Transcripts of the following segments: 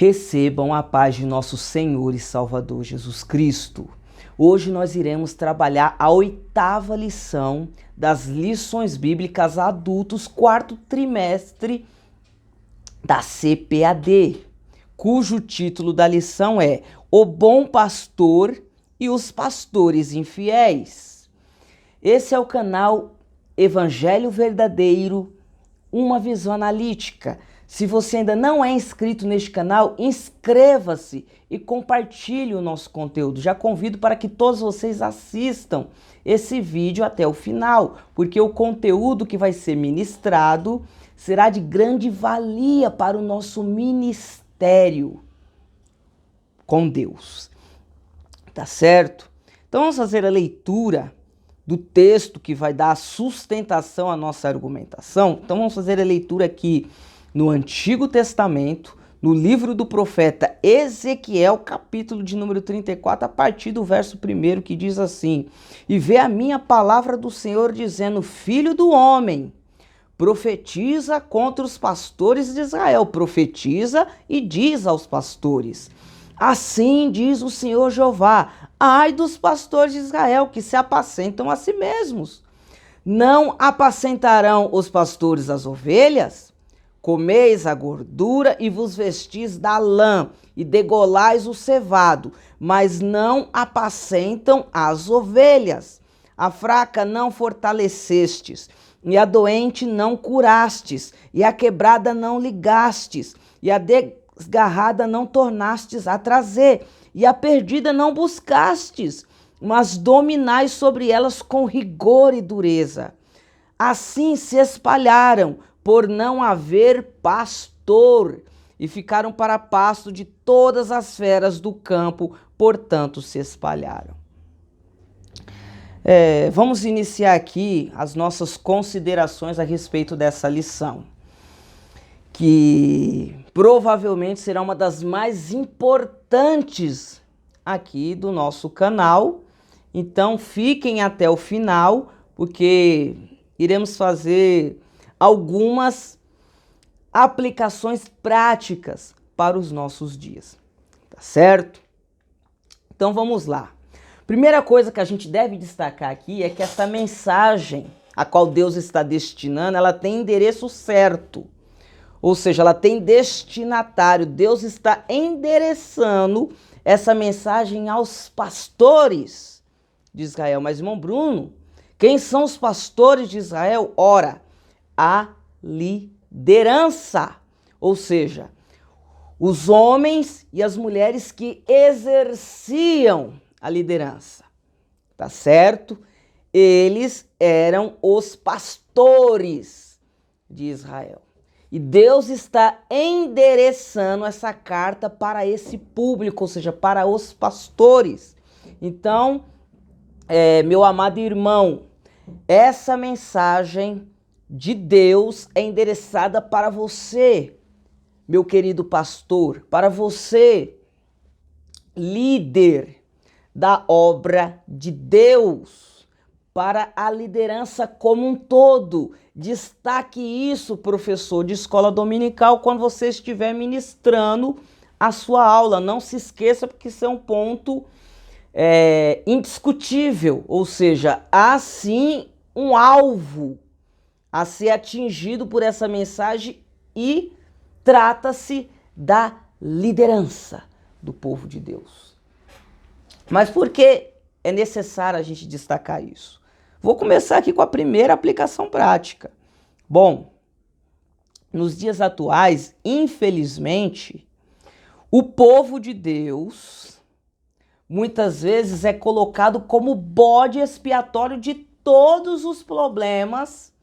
Recebam a paz de nosso Senhor e Salvador Jesus Cristo. Hoje nós iremos trabalhar a 8ª lição das lições bíblicas adultos, 4º trimestre da CPAD, cujo título da lição é O Bom Pastor e os Pastores Infiéis. Esse é o canal Evangelho Verdadeiro, uma visão analítica. Se você ainda não é inscrito neste canal, inscreva-se e compartilhe o nosso conteúdo. Já convido para que todos vocês assistam esse vídeo até o final, porque o conteúdo que vai ser ministrado será de grande valia para o nosso ministério com Deus. Tá certo? Então vamos fazer a leitura do texto que vai dar sustentação à nossa argumentação. Então vamos fazer a leitura aqui no Antigo Testamento, no livro do profeta Ezequiel, capítulo de número 34, a partir do verso 1, que diz assim: E vê a minha palavra do Senhor dizendo: Filho do homem, profetiza contra os pastores de Israel, profetiza e diz aos pastores: Assim diz o Senhor Jeová, ai dos pastores de Israel que se apacentam a si mesmos. Não apacentarão os pastores as ovelhas? Comeis a gordura e vos vestis da lã e degolais o cevado, mas não apacentam as ovelhas. A fraca não fortalecestes, e a doente não curastes, e a quebrada não ligastes, e a desgarrada não tornastes a trazer, e a perdida não buscastes, mas dominais sobre elas com rigor e dureza. Assim se espalharam, por não haver pastor, e ficaram para pasto de todas as feras do campo, portanto se espalharam. Vamos iniciar aqui as nossas considerações a respeito dessa lição, que provavelmente será uma das mais importantes aqui do nosso canal. Então fiquem até o final, porque iremos fazer algumas aplicações práticas para os nossos dias, tá certo? Então vamos lá. Primeira coisa que a gente deve destacar aqui é que essa mensagem a qual Deus está destinando, ela tem endereço certo. Ou seja, ela tem destinatário. Deus está endereçando essa mensagem aos pastores de Israel. Mas, irmão Bruno, quem são os pastores de Israel? Ora, a liderança. Ou seja, os homens e as mulheres que exerciam a liderança. Tá certo? Eles eram os pastores de Israel. E Deus está endereçando essa carta para esse público, ou seja, para os pastores. Então, meu amado irmão, essa mensagem de Deus é endereçada para você, meu querido pastor, para você, líder da obra de Deus, para a liderança como um todo. Destaque isso, professor de escola dominical, quando você estiver ministrando a sua aula. Não se esqueça, porque isso é um ponto indiscutível, ou seja, há sim um alvo a ser atingido por essa mensagem e trata-se da liderança do povo de Deus. Mas por que é necessário a gente destacar isso? Vou começar aqui com a primeira aplicação prática. Bom, nos dias atuais, infelizmente, o povo de Deus muitas vezes é colocado como bode expiatório de todos os problemas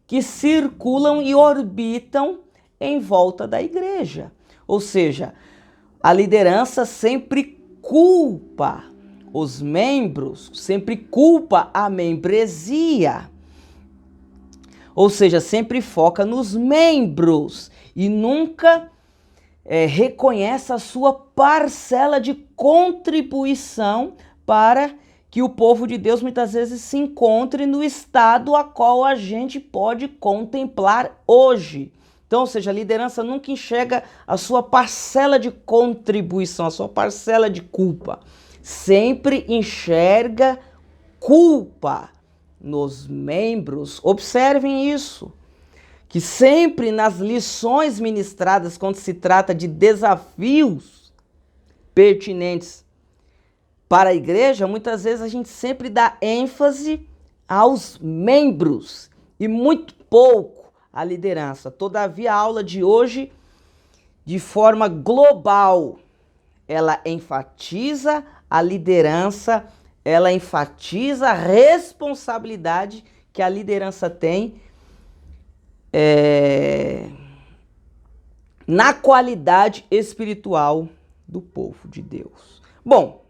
que circulam e orbitam em volta da igreja. Ou seja, a liderança sempre culpa os membros, sempre culpa a membresia. Ou seja, sempre foca nos membros e nunca reconhece a sua parcela de contribuição para que o povo de Deus muitas vezes se encontre no estado a qual a gente pode contemplar hoje, Então, ou seja, a liderança nunca enxerga a sua parcela de contribuição, a sua parcela de culpa. Sempre enxerga culpa nos membros. Observem isso, que sempre nas lições ministradas, quando se trata de desafios pertinentes para a igreja, muitas vezes a gente sempre dá ênfase aos membros e muito pouco à liderança. Todavia, a aula de hoje, de forma global, ela enfatiza a liderança, ela enfatiza a responsabilidade que a liderança tem na qualidade espiritual do povo de Deus. Bom,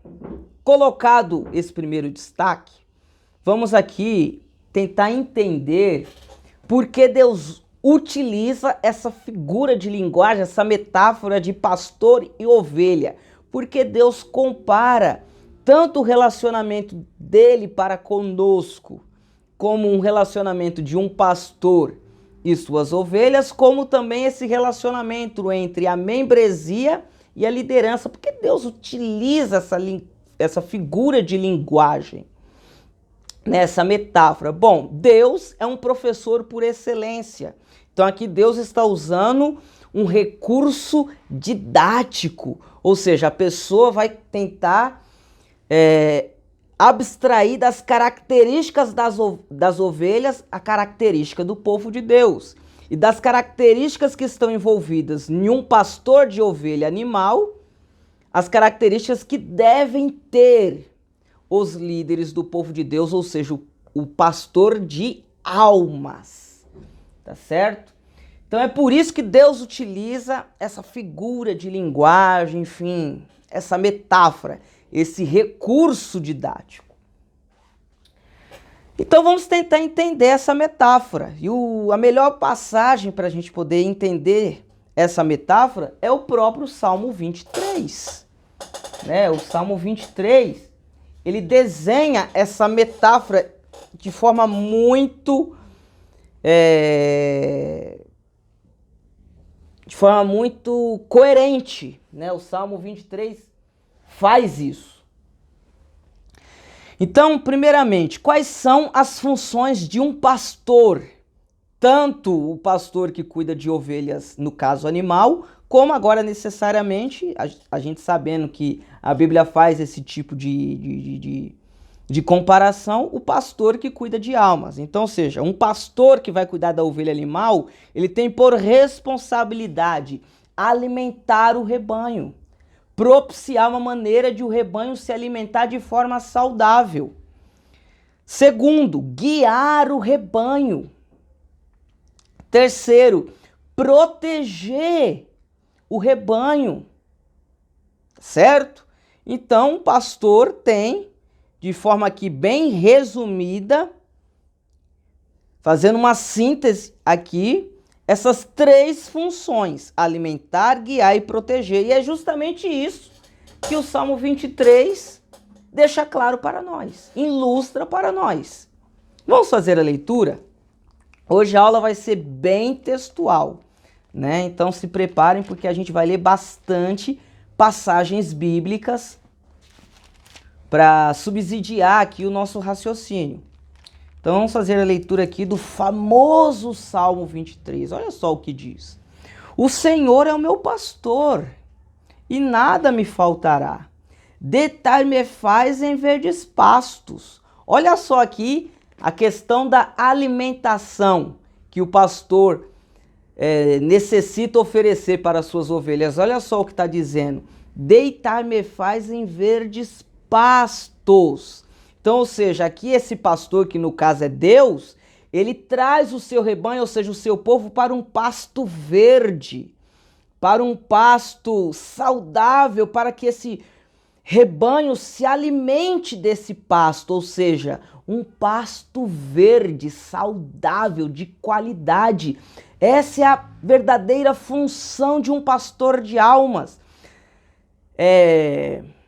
colocado esse primeiro destaque, vamos aqui tentar entender por que Deus utiliza essa figura de linguagem, essa metáfora de pastor e ovelha. Porque Deus compara tanto o relacionamento dele para conosco, como um relacionamento de um pastor e suas ovelhas, como também esse relacionamento entre a membresia e a liderança. Porque Deus utiliza essa figura de linguagem, nessa metáfora. Bom, Deus é um professor por excelência. Então aqui Deus está usando um recurso didático, ou seja, a pessoa vai tentar abstrair das características das ovelhas a característica do povo de Deus. E das características que estão envolvidas em um pastor de ovelha animal, as características que devem ter os líderes do povo de Deus, ou seja, o pastor de almas, tá certo? Então é por isso que Deus utiliza essa figura de linguagem, enfim, essa metáfora, esse recurso didático. Então vamos tentar entender essa metáfora. E a melhor passagem para a gente poder entender essa metáfora é o próprio Salmo 23. O Salmo 23, ele desenha essa metáfora de forma muito coerente, né? O Salmo 23 faz isso. Então, primeiramente, quais são as funções de um pastor? Tanto o pastor que cuida de ovelhas, no caso animal, como agora necessariamente, a gente sabendo que a Bíblia faz esse tipo de comparação, o pastor que cuida de almas. Então, ou seja, um pastor que vai cuidar da ovelha animal, ele tem por responsabilidade alimentar o rebanho, propiciar uma maneira de o rebanho se alimentar de forma saudável. Segundo, guiar o rebanho. Terceiro, proteger o rebanho, certo? Então, o pastor tem, de forma aqui bem resumida, fazendo uma síntese aqui, essas três funções: alimentar, guiar e proteger. E é justamente isso que o Salmo 23 deixa claro para nós, ilustra para nós. Vamos fazer a leitura? Hoje a aula vai ser bem textual, né? Então se preparem, porque a gente vai ler bastante passagens bíblicas para subsidiar aqui o nosso raciocínio. Então vamos fazer a leitura aqui do famoso Salmo 23. Olha só o que diz: o Senhor é o meu pastor e nada me faltará. Deitar-me faz em verdes pastos. Olha só aqui a questão da alimentação que o pastor necessita oferecer para as suas ovelhas. Olha só o que está dizendo: deitar-me faz em verdes pastos. Então, ou seja, aqui esse pastor, que no caso é Deus, ele traz o seu rebanho, ou seja, o seu povo, para um pasto verde, para um pasto saudável, para que esse rebanho se alimente desse pasto, ou seja, um pasto verde, saudável, de qualidade. Essa é a verdadeira função de um pastor de almas.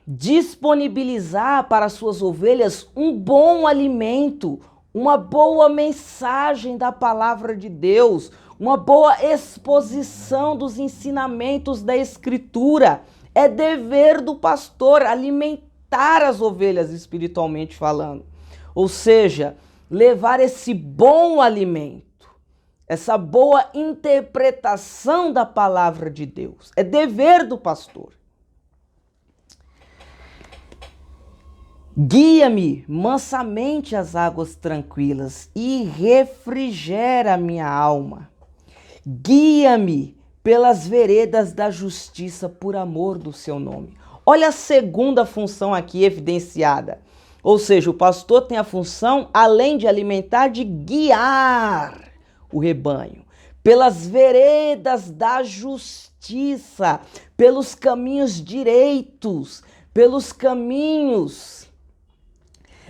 Disponibilizar para suas ovelhas um bom alimento, uma boa mensagem da palavra de Deus, uma boa exposição dos ensinamentos da Escritura. É dever do pastor alimentar as ovelhas espiritualmente falando. Ou seja, levar esse bom alimento, essa boa interpretação da palavra de Deus. É dever do pastor. Guia-me mansamente às águas tranquilas e refrigera a minha alma. Guia-me pelas veredas da justiça por amor do seu nome. Olha a segunda função aqui evidenciada. Ou seja, o pastor tem a função, além de alimentar, de guiar o rebanho pelas veredas da justiça, pelos caminhos direitos, pelos caminhos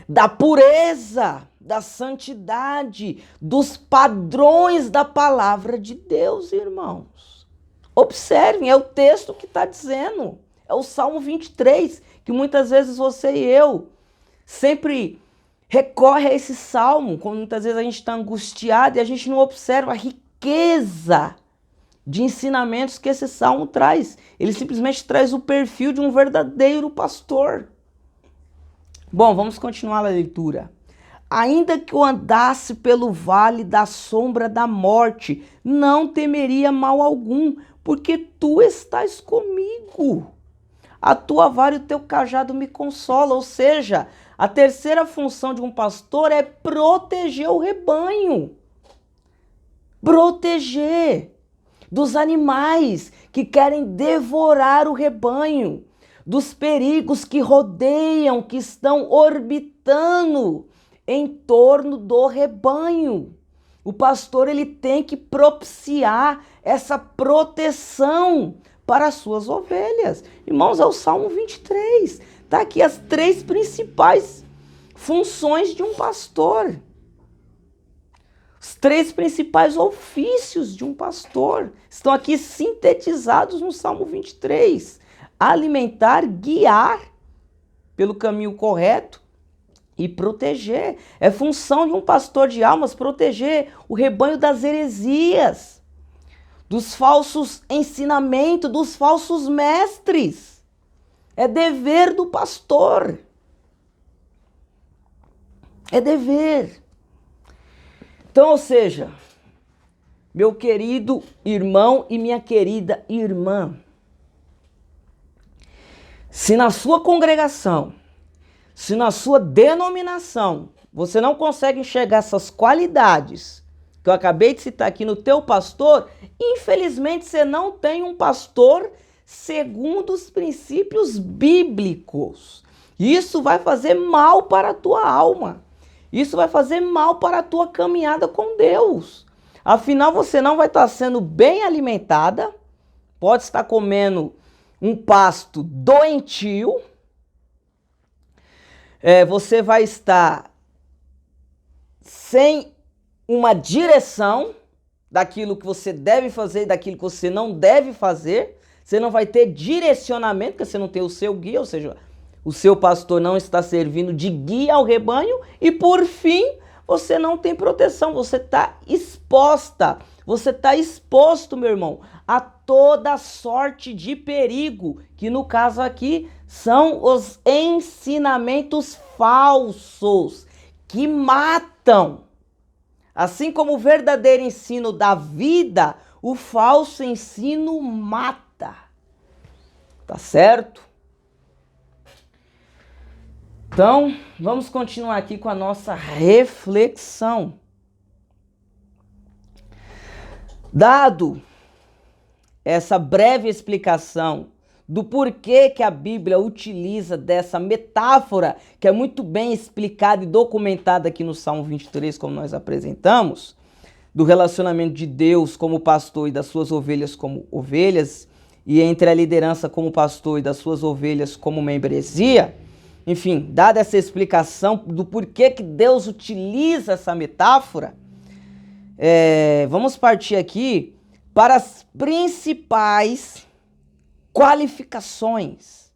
da pureza, da santidade, dos padrões da palavra de Deus, irmãos. Observem, é o texto que está dizendo. É o Salmo 23, que muitas vezes você e eu sempre recorre a esse salmo, quando muitas vezes a gente está angustiado e a gente não observa a riqueza de ensinamentos que esse salmo traz. Ele simplesmente traz o perfil de um verdadeiro pastor. Bom, vamos continuar a leitura. Ainda que eu andasse pelo vale da sombra da morte, não temeria mal algum, porque tu estás comigo. A tua vara e o teu cajado me consolam. Ou seja, a terceira função de um pastor é proteger o rebanho. Proteger dos animais que querem devorar o rebanho, dos perigos que rodeiam, que estão orbitando em torno do rebanho. O pastor ele tem que propiciar essa proteção para as suas ovelhas. Irmãos, é o Salmo 23. Está aqui as três principais funções de um pastor. Os três principais ofícios de um pastor estão aqui sintetizados no Salmo 23. Alimentar, guiar pelo caminho correto e proteger. É função de um pastor de almas proteger o rebanho das heresias, dos falsos ensinamentos, dos falsos mestres. É dever do pastor. É dever. Então, ou seja, meu querido irmão e minha querida irmã, se na sua congregação, se na sua denominação, você não consegue enxergar essas qualidades que eu acabei de citar aqui no teu pastor, infelizmente você não tem um pastor segundo os princípios bíblicos. Isso vai fazer mal para a tua alma. Isso vai fazer mal para a tua caminhada com Deus. Afinal, você não vai estar sendo bem alimentada, pode estar comendo um pasto doentio, você vai estar sem uma direção daquilo que você deve fazer e daquilo que você não deve fazer. Você não vai ter direcionamento, porque você não tem o seu guia, ou seja, o seu pastor não está servindo de guia ao rebanho. E por fim, você não tem proteção, você está exposta, você está exposto, meu irmão, a toda sorte de perigo, que no caso aqui são os ensinamentos falsos, que matam. Assim como o verdadeiro ensino da vida, o falso ensino mata. Tá certo? Então, vamos continuar aqui com a nossa reflexão. Dado essa breve explicação do porquê que a Bíblia utiliza dessa metáfora, que é muito bem explicada e documentada aqui no Salmo 23, como nós apresentamos, do relacionamento de Deus como pastor e das suas ovelhas como ovelhas, e entre a liderança como pastor e das suas ovelhas como membresia. Enfim, dada essa explicação do porquê que Deus utiliza essa metáfora, vamos partir aqui para as principais qualificações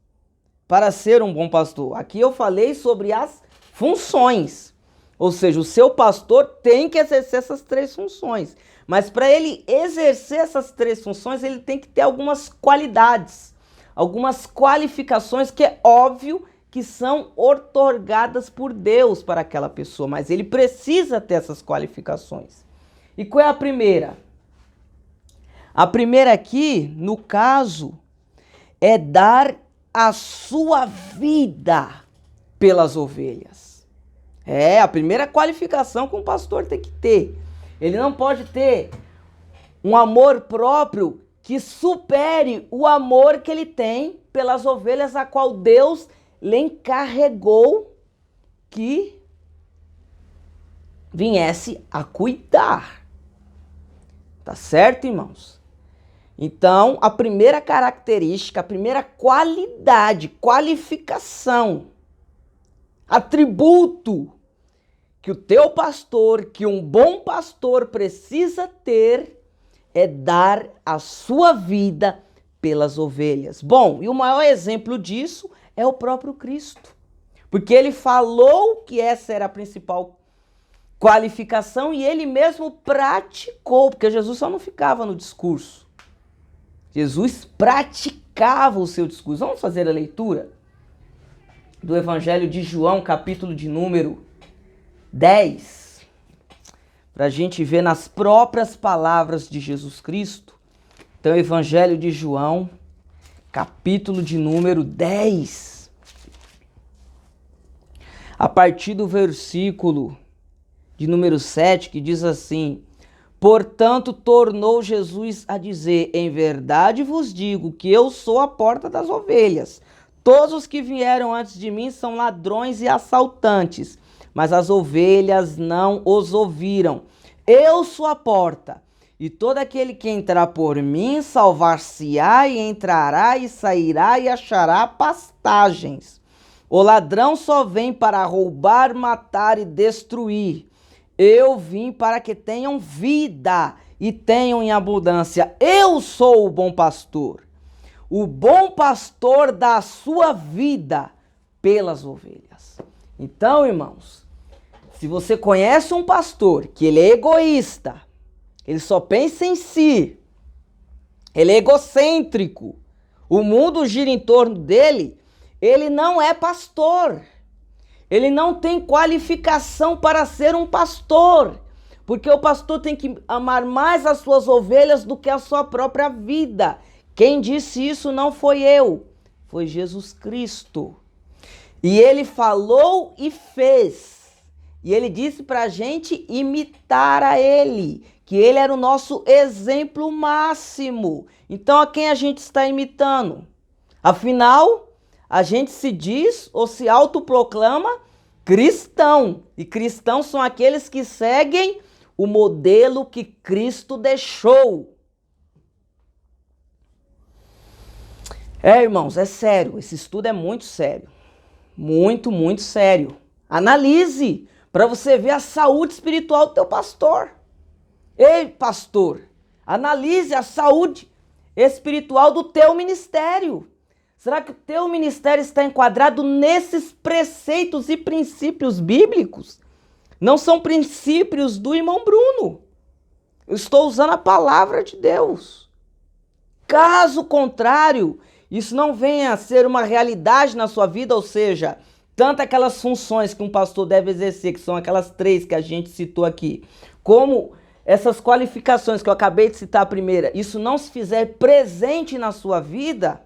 para ser um bom pastor. Aqui eu falei sobre as funções, ou seja, o seu pastor tem que exercer essas três funções. Mas para ele exercer essas 3 funções, ele tem que ter algumas qualidades, algumas qualificações que é óbvio que são outorgadas por Deus para aquela pessoa, mas ele precisa ter essas qualificações. E qual é a primeira? A primeira aqui, no caso, é dar a sua vida pelas ovelhas. É a primeira qualificação que um pastor tem que ter. Ele não pode ter um amor próprio que supere o amor que ele tem pelas ovelhas a qual Deus lhe encarregou que viesse a cuidar. Tá certo, irmãos? Então, a primeira característica, a primeira qualidade, qualificação, atributo que o teu pastor, que um bom pastor precisa ter, é dar a sua vida pelas ovelhas. Bom, e o maior exemplo disso é o próprio Cristo. Porque ele falou que essa era a principal qualificação e ele mesmo praticou, porque Jesus só não ficava no discurso. Jesus praticava o seu discurso. Vamos fazer a leitura do Evangelho de João, capítulo de número 10, para a gente ver nas próprias palavras de Jesus Cristo. Então, Evangelho de João, capítulo de número 10, a partir do versículo de número 7, que diz assim: portanto, tornou Jesus a dizer, em verdade vos digo que eu sou a porta das ovelhas. Todos os que vieram antes de mim são ladrões e assaltantes, mas as ovelhas não os ouviram. Eu sou a porta, e todo aquele que entrar por mim salvar-se-á, e entrará e sairá e achará pastagens. O ladrão só vem para roubar, matar e destruir. Eu vim para que tenham vida e tenham em abundância. Eu sou o bom pastor. O bom pastor dá a sua vida pelas ovelhas. Então, irmãos, se você conhece um pastor que ele é egoísta, ele só pensa em si, ele é egocêntrico, o mundo gira em torno dele, ele não é pastor. Ele não tem qualificação para ser um pastor, porque o pastor tem que amar mais as suas ovelhas do que a sua própria vida. Quem disse isso não foi eu, foi Jesus Cristo. E ele falou e fez. E ele disse para a gente imitar a ele, que ele era o nosso exemplo máximo. Então, a quem a gente está imitando? Afinal, a gente se diz ou se autoproclama cristão. E cristãos são aqueles que seguem o modelo que Cristo deixou. Irmãos, é sério. Esse estudo é muito sério. Muito, muito sério. Analise para você ver a saúde espiritual do teu pastor. Ei, pastor, analise a saúde espiritual do teu ministério. Será que o teu ministério está enquadrado nesses preceitos e princípios bíblicos? Não são princípios do irmão Bruno. Eu estou usando a palavra de Deus. Caso contrário, isso não venha a ser uma realidade na sua vida, ou seja, tanto aquelas funções que um pastor deve exercer, que são aquelas 3 que a gente citou aqui, como essas qualificações que eu acabei de citar a primeira, isso não se fizer presente na sua vida,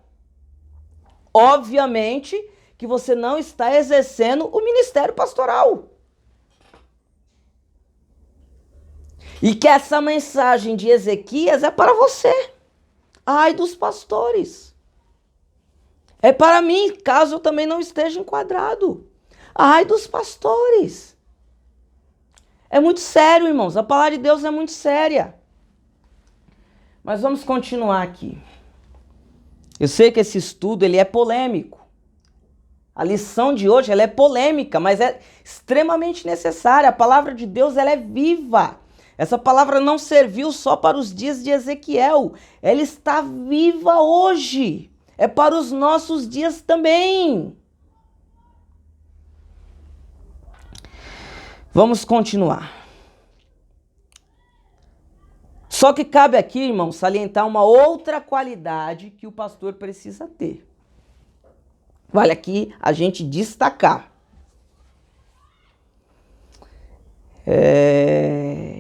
obviamente que você não está exercendo o ministério pastoral. E que essa mensagem de Ezequias é para você. Ai dos pastores. É para mim, caso eu também não esteja enquadrado. Ai dos pastores. É muito sério, irmãos. A palavra de Deus é muito séria. Mas vamos continuar aqui. Eu sei que esse estudo ele é polêmico. A lição de hoje ela é polêmica, mas é extremamente necessária. A palavra de Deus ela é viva. Essa palavra não serviu só para os dias de Ezequiel. Ela está viva hoje. É para os nossos dias também. Vamos continuar. Só que cabe aqui, irmão, salientar uma outra qualidade que o pastor precisa ter. Vale aqui a gente destacar.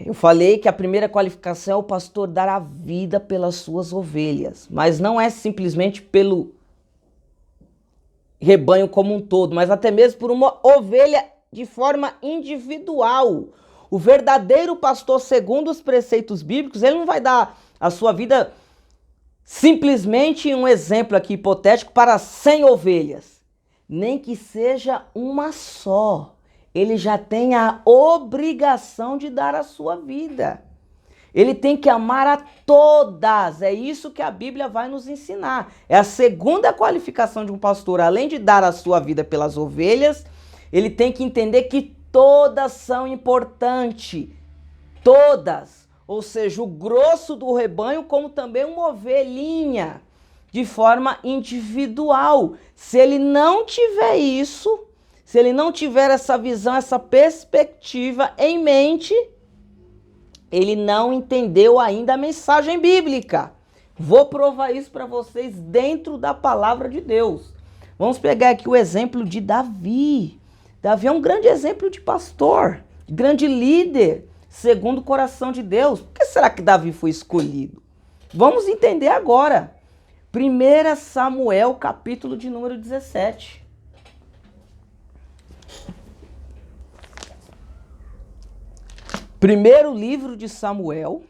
Eu falei que a primeira qualificação é o pastor dar a vida pelas suas ovelhas, mas não é simplesmente pelo rebanho como um todo, mas até mesmo por uma ovelha de forma individual. O verdadeiro pastor, segundo os preceitos bíblicos, ele não vai dar a sua vida simplesmente um exemplo aqui hipotético para 100 ovelhas, nem que seja uma só. Ele já tem a obrigação de dar a sua vida. Ele tem que amar a todas. É isso que a Bíblia vai nos ensinar. É a segunda qualificação de um pastor. Além de dar a sua vida pelas ovelhas, ele tem que entender que todas são importantes. Todas. Ou seja, o grosso do rebanho, como também uma ovelhinha, de forma individual. Se ele não tiver isso, se ele não tiver essa visão, essa perspectiva em mente, ele não entendeu ainda a mensagem bíblica. Vou provar isso para vocês dentro da palavra de Deus. Vamos pegar aqui o exemplo de Davi. Davi é um grande exemplo de pastor, grande líder, segundo o coração de Deus. Por que será que Davi foi escolhido? Vamos entender agora. 1 Samuel, capítulo de número 17. Primeiro livro de Samuel,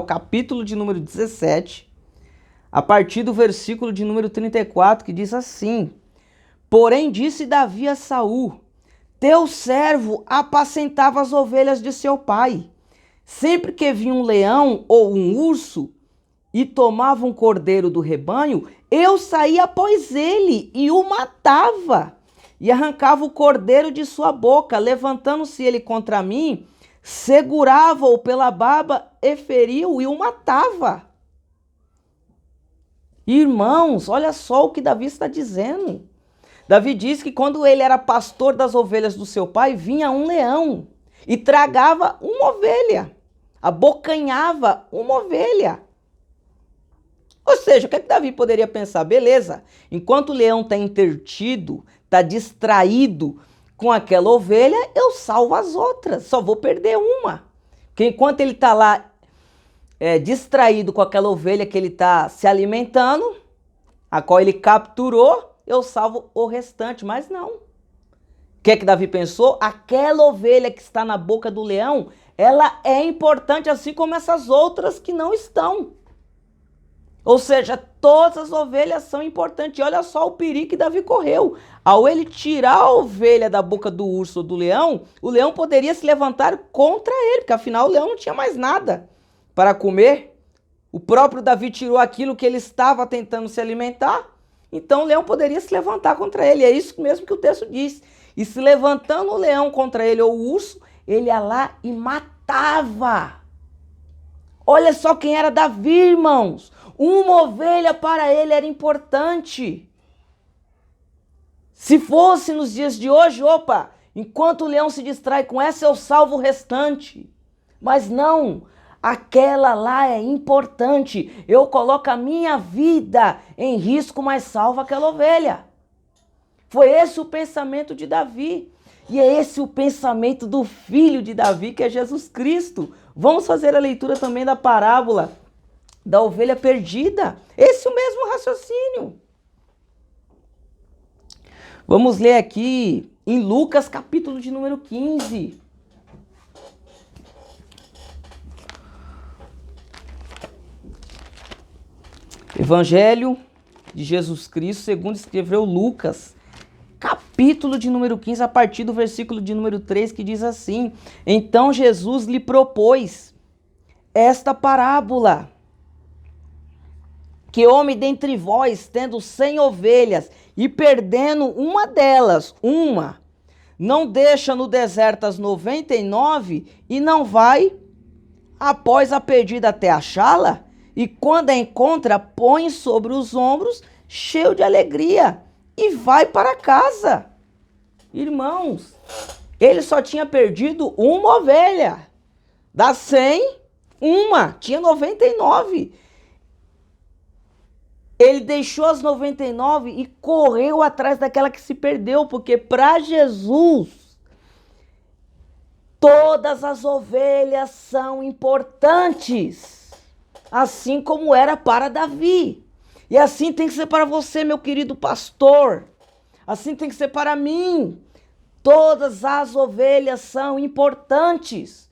capítulo de número 17, a partir do versículo de número 34, que diz assim: Porém disse Davi a Saul: Teu servo apacentava as ovelhas de seu pai. Sempre que via um leão ou um urso e tomava um cordeiro do rebanho, eu saía após ele e o matava. E arrancava o cordeiro de sua boca, levantando-se ele contra mim, segurava-o pela barba e feria-o e o matava. Irmãos, olha só o que Davi está dizendo. Davi diz que quando ele era pastor das ovelhas do seu pai, vinha um leão e tragava uma ovelha, abocanhava uma ovelha. Ou seja, o que Davi poderia pensar? Beleza, enquanto o leão está intertido, está distraído com aquela ovelha, eu salvo as outras, só vou perder uma. Porque enquanto ele está lá distraído com aquela ovelha que ele está se alimentando, a qual ele capturou, eu salvo o restante, mas não. O que Davi pensou? Aquela ovelha que está na boca do leão, ela é importante assim como essas outras que não estão. Ou seja, todas as ovelhas são importantes. E olha só o perigo que Davi correu. Ao ele tirar a ovelha da boca do urso ou do leão, o leão poderia se levantar contra ele, porque afinal o leão não tinha mais nada para comer. O próprio Davi tirou aquilo que ele estava tentando se alimentar, então o leão poderia se levantar contra ele. É isso mesmo que o texto diz. E se levantando o leão contra ele ou o urso, ele ia lá e matava. Olha só quem era Davi, irmãos. Uma ovelha para ele era importante. Se fosse nos dias de hoje, opa, enquanto o leão se distrai com essa, eu salvo o restante. Mas não, aquela lá é importante. Eu coloco a minha vida em risco, mas salvo aquela ovelha. Foi esse o pensamento de Davi. E é esse o pensamento do filho de Davi, que é Jesus Cristo. Vamos fazer a leitura também da parábola da ovelha perdida. Esse é o mesmo raciocínio. Vamos ler aqui em Lucas, capítulo de número 15. Evangelho de Jesus Cristo, segundo escreveu Lucas, capítulo de número 15, a partir do versículo de número 3, que diz assim: Então Jesus lhe propôs esta parábola: Que homem dentre vós, tendo 100 ovelhas e perdendo uma delas, não deixa no deserto as 99 e não vai após a perdida até achá-la? E quando a encontra, põe sobre os ombros, cheio de alegria, e vai para casa. Irmãos, Ele só tinha perdido uma ovelha. Das 100, uma. Tinha 99. Ele deixou as 99 e correu atrás daquela que se perdeu, porque para Jesus, todas as ovelhas são importantes, assim como era para Davi. E assim tem que ser para você, meu querido pastor. Assim tem que ser para mim. Todas as ovelhas são importantes.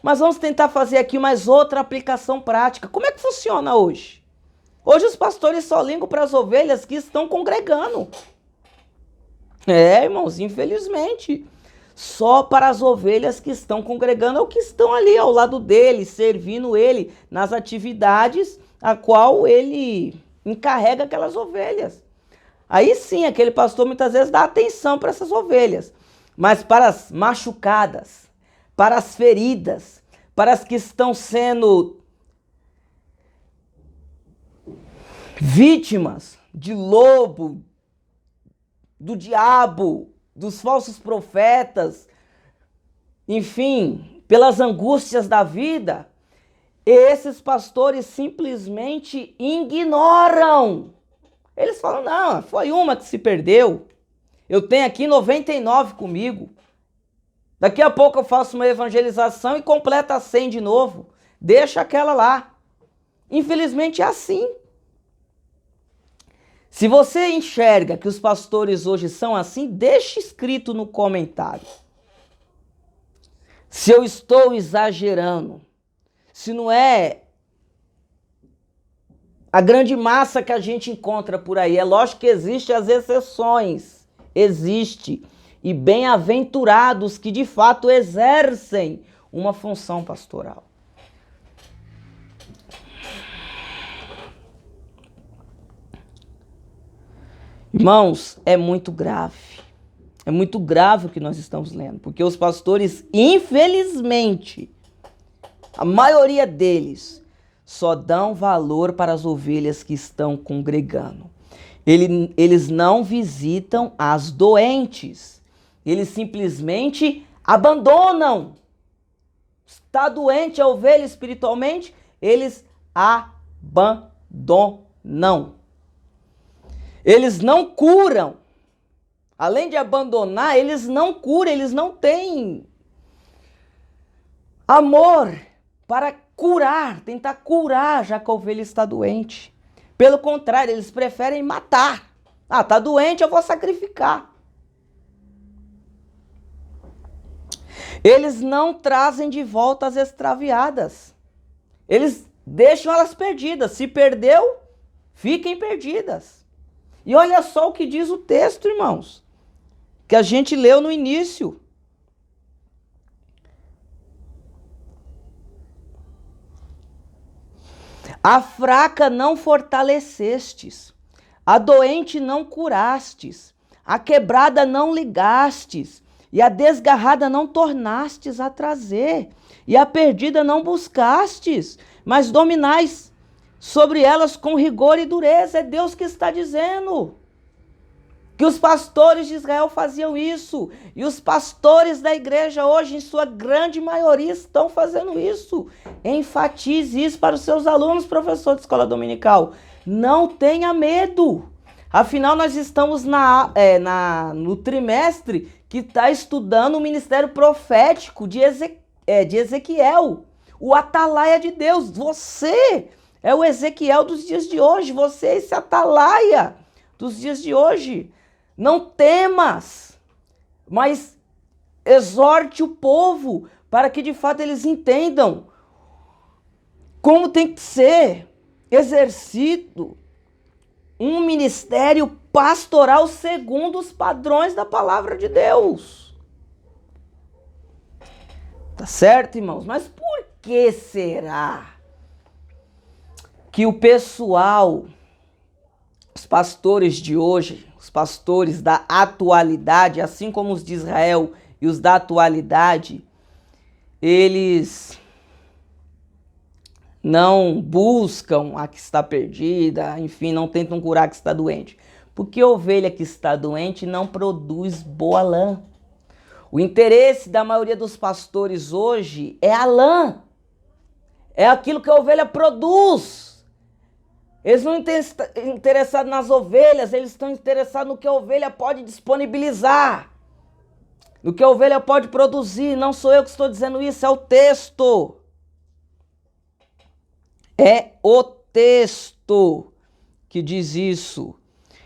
Mas vamos tentar fazer aqui mais outra aplicação prática. Como é que funciona hoje? Hoje os pastores só ligam para as ovelhas que estão congregando. Irmãos, infelizmente. Só para as ovelhas que estão congregando ou que estão ali ao lado dele, servindo ele nas atividades a qual ele encarrega aquelas ovelhas. Aí sim, aquele pastor muitas vezes dá atenção para essas ovelhas. Mas para as machucadas, para as feridas, para as que estão sendo vítimas de lobo, do diabo, dos falsos profetas, enfim, pelas angústias da vida, esses pastores simplesmente ignoram. Eles falam, não, foi uma que se perdeu. Eu tenho aqui 99 comigo. Daqui a pouco eu faço uma evangelização e completa 100 de novo. Deixa aquela lá. Infelizmente é assim. Se você enxerga que os pastores hoje são assim, deixe escrito no comentário. Se eu estou exagerando, se não é a grande massa que a gente encontra por aí. É lógico que existem as exceções. Existe. E bem-aventurados que de fato exercem uma função pastoral. Irmãos, é muito grave. É muito grave o que nós estamos lendo. Porque os pastores, infelizmente, a maioria deles só dão valor para as ovelhas que estão congregando. Eles não visitam as doentes. Eles simplesmente abandonam. Está doente a ovelha espiritualmente? Eles abandonam. Eles não curam. Além de abandonar, eles não curam, eles não têm amor para curar, tentar curar, já que a ovelha está doente. Pelo contrário, eles preferem matar. Ah, está doente, eu vou sacrificar. Eles não trazem de volta as extraviadas. Eles deixam elas perdidas. Se perdeu, fiquem perdidas. E olha só o que diz o texto, irmãos, que a gente leu no início. A fraca não fortalecestes, a doente não curastes, a quebrada não ligastes, e a desgarrada não tornastes a trazer, e a perdida não buscastes, mas dominais sobre elas com rigor e dureza. É Deus que está dizendo que os pastores de Israel faziam isso. E os pastores da igreja hoje, em sua grande maioria, estão fazendo isso. Enfatize isso para os seus alunos, professor de escola dominical. Não tenha medo. Afinal, nós estamos no trimestre que está estudando o ministério profético de Ezequiel. O atalaia de Deus. Você é o Ezequiel dos dias de hoje. Você é esse atalaia dos dias de hoje. Não temas, mas exorte o povo para que de fato eles entendam como tem que ser exercido um ministério pastoral segundo os padrões da palavra de Deus. Tá certo, irmãos? Mas por que será que o pessoal, os pastores de hoje, os pastores da atualidade, assim como os de Israel e os da atualidade, eles não buscam a que está perdida, enfim, não tentam curar a que está doente? Porque a ovelha que está doente não produz boa lã. O interesse da maioria dos pastores hoje é a lã. É aquilo que a ovelha produz. Eles não estão interessados nas ovelhas, eles estão interessados no que a ovelha pode disponibilizar. No que a ovelha pode produzir. Não sou eu que estou dizendo isso, é o texto. É o texto que diz isso.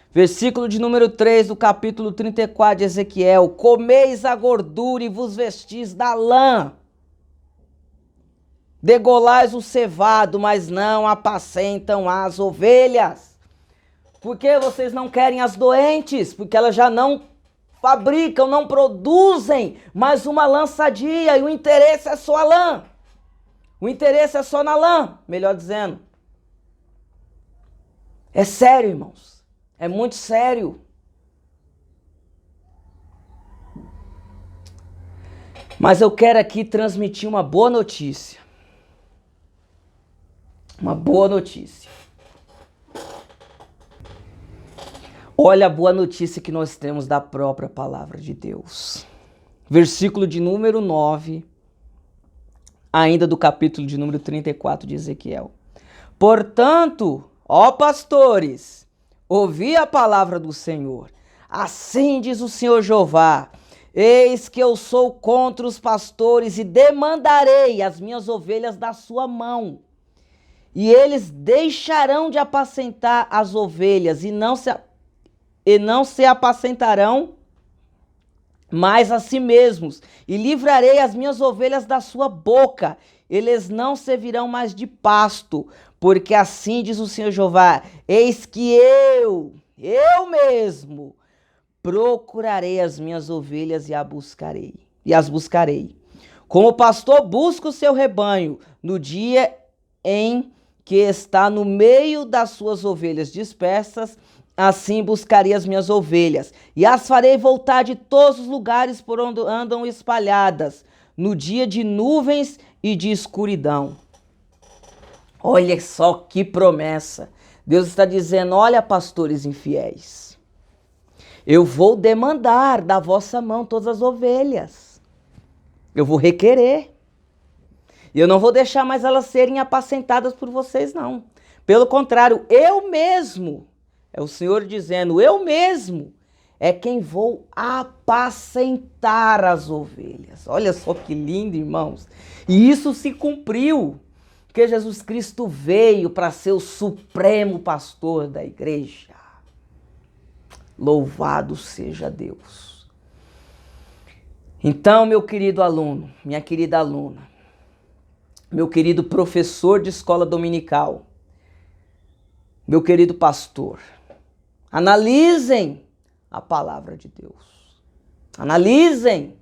Versículo de número 3 do capítulo 34 de Ezequiel. Comeis a gordura e vos vestis da lã. Degolais o cevado, mas não apacentam as ovelhas. Por que vocês não querem as doentes? Porque elas já não fabricam, não produzem mais uma lã sadia. E o interesse é só a lã. O interesse é só na lã, melhor dizendo. É sério, irmãos. É muito sério. Mas eu quero aqui transmitir uma boa notícia. Uma boa notícia. Olha a boa notícia que nós temos da própria palavra de Deus. Versículo de número 9, ainda do capítulo de número 34 de Ezequiel. Portanto, ó pastores, ouvi a palavra do Senhor. Assim diz o Senhor Jeová: eis que eu sou contra os pastores e demandarei as minhas ovelhas da sua mão. E eles deixarão de apacentar as ovelhas e não se apacentarão mais a si mesmos. E livrarei as minhas ovelhas da sua boca. Eles não servirão mais de pasto, porque assim diz o Senhor Jeová: eis que eu mesmo, procurarei as minhas ovelhas e as buscarei. Como o pastor busca o seu rebanho no dia em que está no meio das suas ovelhas dispersas, assim buscarei as minhas ovelhas, e as farei voltar de todos os lugares por onde andam espalhadas, no dia de nuvens e de escuridão. Olha só que promessa. Deus está dizendo: olha, pastores infiéis, eu vou demandar da vossa mão todas as ovelhas. Eu vou requerer. E eu não vou deixar mais elas serem apacentadas por vocês, não. Pelo contrário, eu mesmo, é o Senhor dizendo, eu mesmo é quem vou apacentar as ovelhas. Olha só que lindo, irmãos. E isso se cumpriu, porque Jesus Cristo veio para ser o supremo pastor da igreja. Louvado seja Deus. Então, meu querido aluno, minha querida aluna, meu querido professor de escola dominical, meu querido pastor, analisem a palavra de Deus. Analisem